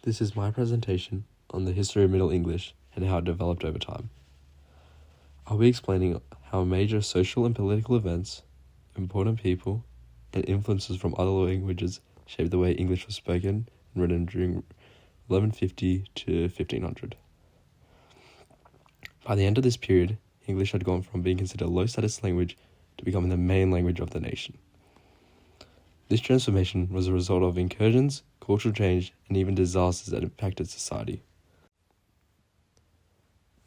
This is my presentation on the history of Middle English and how it developed over time. I'll be explaining how major social and political events, important people, and influences from other languages shaped the way English was spoken and written during 1150 to 1500. By the end of this period, English had gone from being considered a low-status language to becoming the main language of the nation. This transformation was a result of incursions, cultural change, and even disasters that impacted society.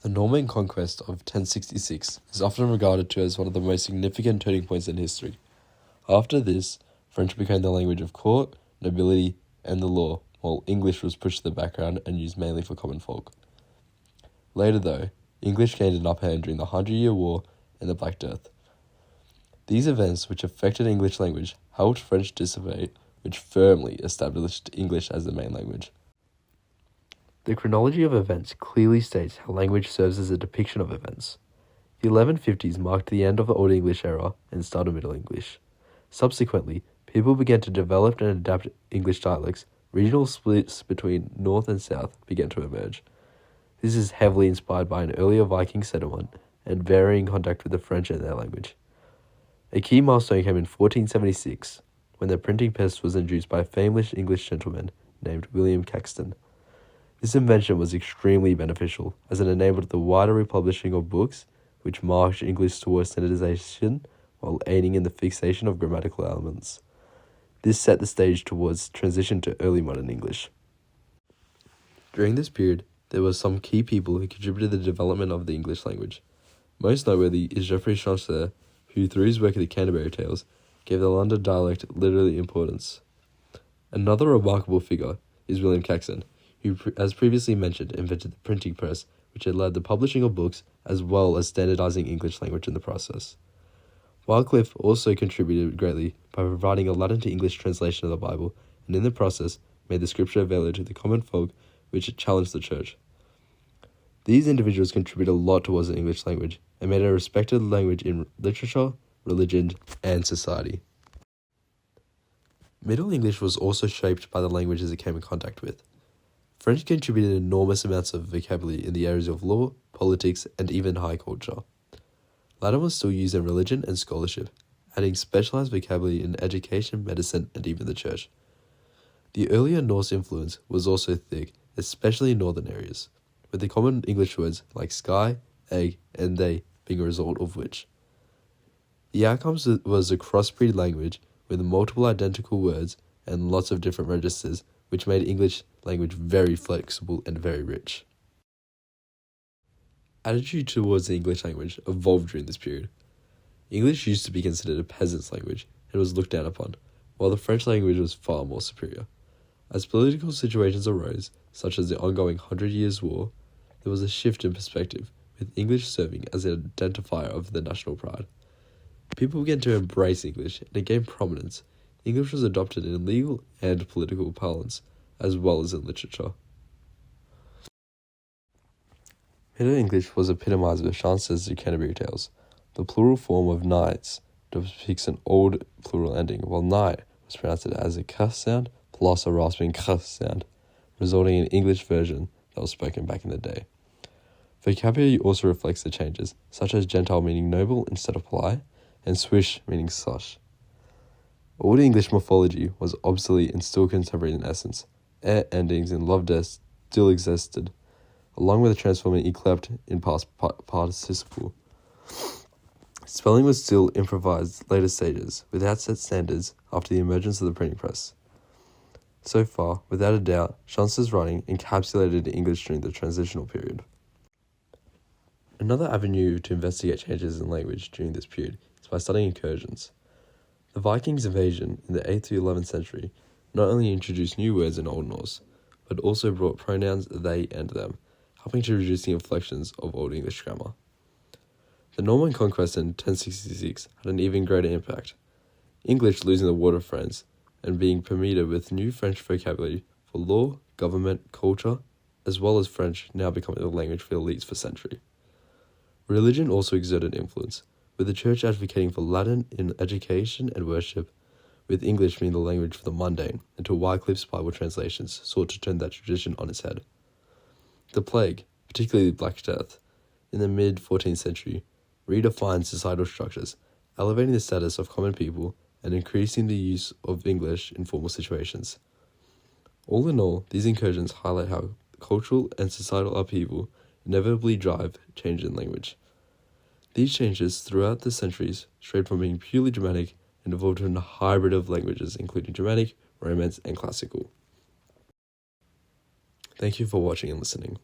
The Norman conquest of 1066 is often regarded to as one of the most significant turning points in history. After this, French became the language of court, nobility, and the law, while English was pushed to the background and used mainly for common folk. Later though, English gained an upper hand during the 100-Year War and the Black Death. These events, which affected English language, helped French dissipate, which firmly established English as the main language. The chronology of events clearly states how language serves as a depiction of events. The 1150s marked the end of the Old English era and start of Middle English. Subsequently, people began to develop and adapt English dialects. Regional splits between North and South began to emerge. This is heavily inspired by an earlier Viking settlement and varying contact with the French and their language. A key milestone came in 1476, when the printing press was introduced by a famous English gentleman named William Caxton. This invention was extremely beneficial, as it enabled the wider republishing of books, which marched English towards standardization while aiding in the fixation of grammatical elements. This set the stage towards transition to early modern English. During this period, there were some key people who contributed to the development of the English language. Most noteworthy is Geoffrey Chaucer, who through his work of the Canterbury Tales gave the London dialect literary importance. Another remarkable figure is William Caxton, who, as previously mentioned, invented the printing press, which had led the publishing of books as well as standardizing English language in the process. Wycliffe also contributed greatly by providing a Latin to English translation of the Bible, and in the process made the scripture available to the common folk, which challenged the church. These individuals contributed a lot towards the English language and made it a respected language in literature, religion, and society. Middle English was also shaped by the languages it came in contact with. French contributed enormous amounts of vocabulary in the areas of law, politics, and even high culture. Latin was still used in religion and scholarship, adding specialized vocabulary in education, medicine, and even the church. The earlier Norse influence was also thick, especially in northern areas, with the common English words like sky, egg, and they being a result of which. The outcome was a crossbreed language with multiple identical words and lots of different registers, which made English language very flexible and very rich. Attitude towards the English language evolved during this period. English used to be considered a peasant's language and was looked down upon, while the French language was far more superior. As political situations arose, such as the ongoing 100 Years' War, there was a shift in perspective, with English serving as an identifier of the national pride. People began to embrace English, and it gained prominence. English was adopted in legal and political parlance, as well as in literature. Middle English was epitomized with Chaucer's The Canterbury Tales. The plural form of knights depicts an old plural ending, while knight was pronounced as a k sound plus a rasping k sound, resulting in an English version that was spoken back in the day. Vocabulary also reflects the changes, such as Gentile meaning noble instead of polite, and swish meaning slush. Old English morphology was obsolete and still contemporary in essence. Air endings in love death still existed, along with the transforming eclept in past participle. Spelling was still improvised later stages, without set standards after the emergence of the printing press. So far, without a doubt, Chaucer's writing encapsulated English during the transitional period. Another avenue to investigate changes in language during this period is by studying incursions. The Vikings' invasion in the 8th to 11th century not only introduced new words in Old Norse, but also brought pronouns they and them, helping to reduce the inflections of Old English grammar. The Norman conquest in 1066 had an even greater impact, English losing the war to France and being permeated with new French vocabulary for law, government, culture, as well as French now becoming the language for elites for centuries. Religion also exerted influence, with the church advocating for Latin in education and worship, with English being the language for the mundane, until Wycliffe's Bible translations sought to turn that tradition on its head. The plague, particularly the Black Death, in the mid-14th century, redefined societal structures, elevating the status of common people and increasing the use of English in formal situations. All in all, these incursions highlight how cultural and societal upheaval inevitably drive change in language. These changes throughout the centuries strayed from being purely Germanic and evolved into a hybrid of languages, including Germanic, Romance, and Classical. Thank you for watching and listening.